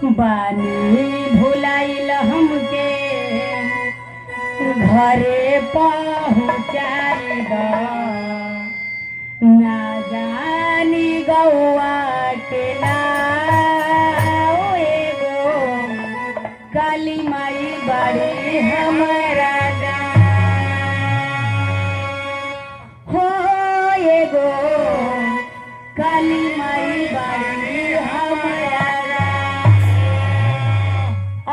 बानी भुलाइल हमके घरे पहुँचाई द ना जानी गौआ के नाव एगो काली माई बाड़ी हमारा हो एगो काली माई बाड़ी हमारा।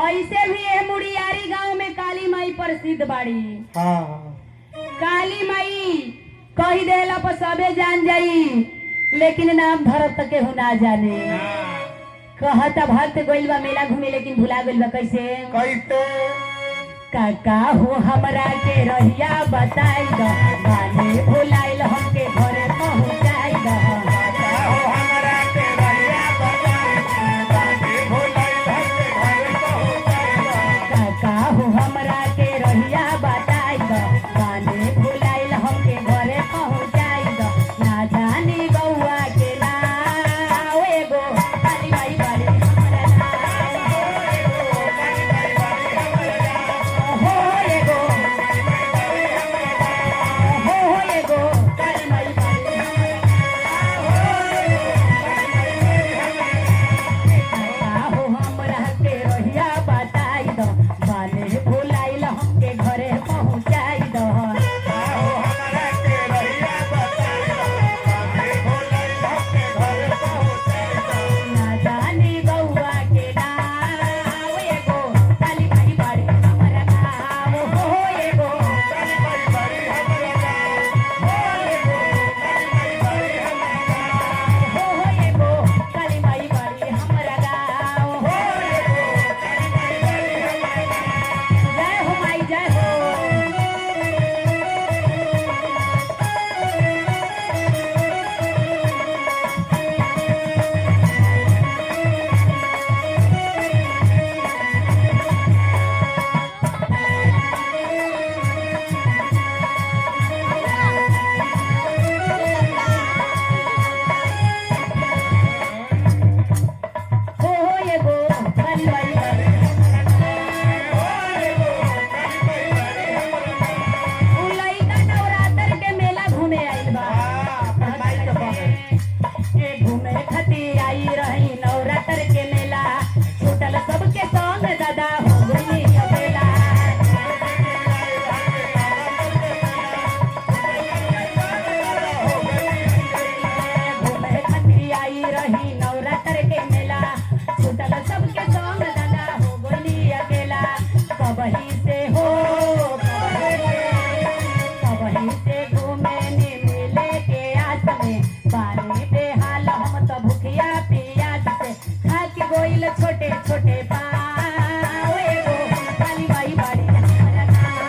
ऐसे भी है मुड़ियारी गांव में काली माई प्रसिद्ध बाड़ी। हाँ काली माई कही देला पर सबे जान जाई, लेकिन नाम धरत तक केहू ना जाने। कहता भक्त गइल बा मेला घूमे, लेकिन भुला गइल बा कैसे। कैसे काका हो हमरा के रहिया बताई द बानी भुलाइल हमके घरे पहुँचाई द। काका हो हमरा के रहिया बताई द बानी भुलाइल हमके घरे पहुँचाई द ना जानी गौआ के नाव एगो काली माई बाड़ी हमरा नाव। हो एगो काली माई बाड़ी काका हो हमरा के रहिया बताई द बानी भुलाइल हमके घरे पहुँचाई द। ना जानी गौआ के नाव एगो काली माई बाड़ी हमरा नाव। हो एगो हो एगो काली माई बाड़ी हमरा गाँव। जय हो माई जय हो। हो एगो काली माई बाड़ी उ लइका नवरात्र के मेला घूमे आइल बा। के घूमे खातिर आई रही नवरात्र के मेला, छूटल सबके संग दादा हो गई अकेला। घूमे खातिर आई रही नवरात्र के मेला, छूटल सबके संग दादा हो गई अकेला। कबही से हो कबही से घूमे नी मिले के आस में पानी बेहाल हम तो भूखिया पियास से खा के गोइल छोटे छोटे पाव एगो काली माई बाड़ी हमरा नाव।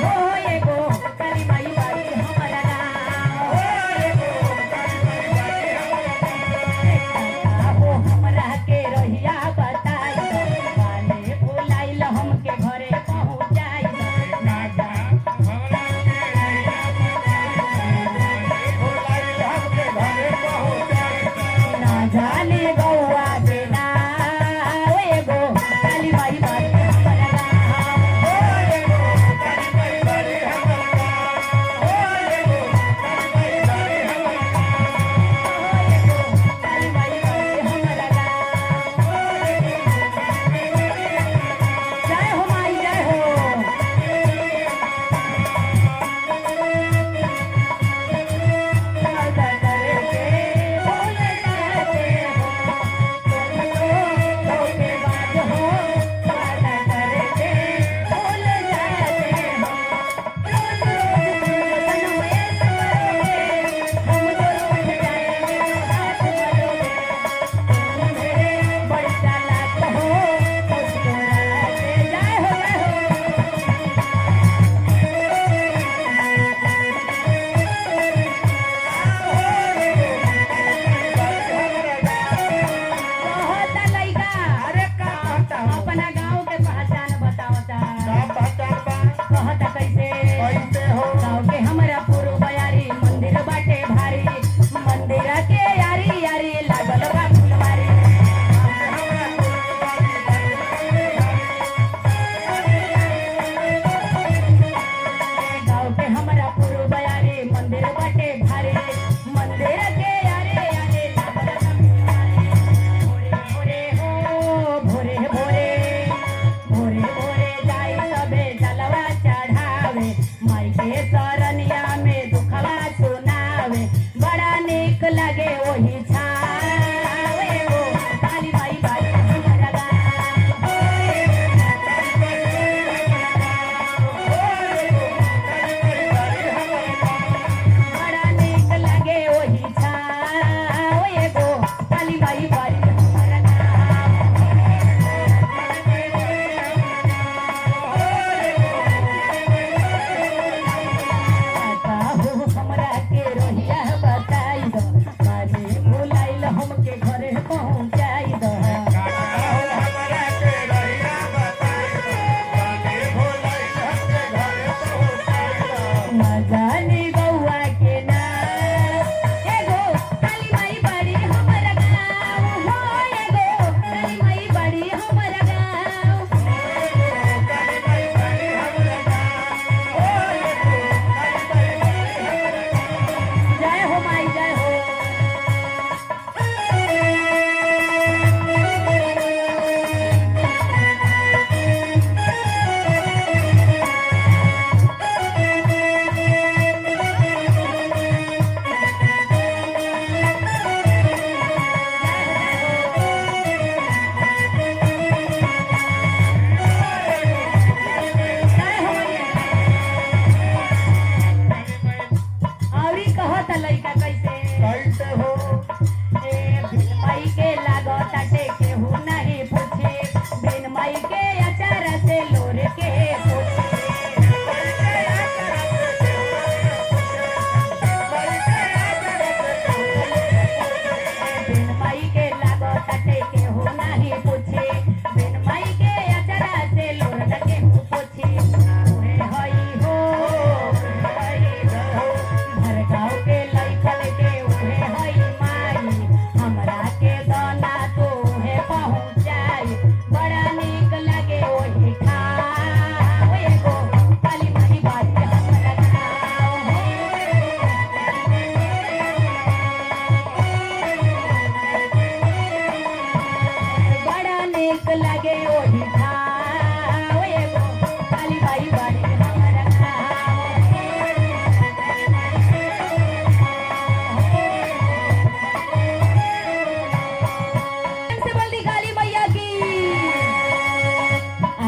हो एगो काली माई बाड़ी हमरा नाव। काका हो हमरा के रहिया बताई द बानी भुलाइल हमके घरे पहुँचाई द ना जा। कहत लइका कैसे कैसे हो ए बिन माई के लागो ताटे केहू नहीं पूछे बिन माई के अचार से लोर के पूछे बिन माई के लागो ताटे केहू नहीं पूछे बिन माई के अचार से लोर न केहू पूछे ओहे हई हो घर गाँव के लइकन के ओहे हई माई हमरा के दाना तो ओहे पहुँचाई बड़ा नीक लगे ओही खाओ एगो काली माई बारी हमरा खाओ बड़ा नीक लगे ओही खाओ एगो काली माई बारी हमरा खाओ से बोली काली मैया की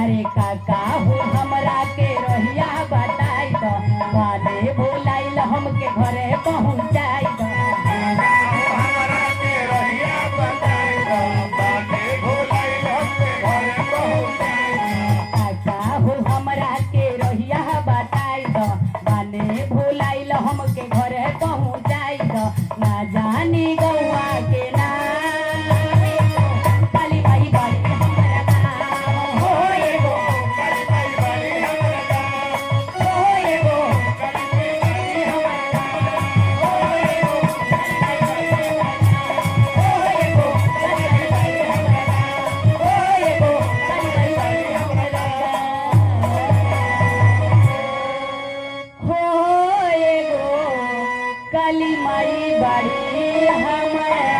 अरे काका हो हमरा के रहिया बताई दो वाले बोलाइल हमके घरे पहुँचाई दो हमरा के रहिया बताई दो बाटे भोलाई हमके घरे पहुँचाई काका हो हमरा के रहिया बताई दो वाले बोलाइल हमके घरे पहुँचाई दो ना जानी गौआ के ना काली माई बारी हमरा गाँव हो एगो काली माई बारी हमरा गाँव हो एगो काली माई हमरा गाँव हो एगो काली माई बारी हमरा गाँव हो एगो काली माई बारी हमरा गाँव हो एगो काली माई बारी हमरा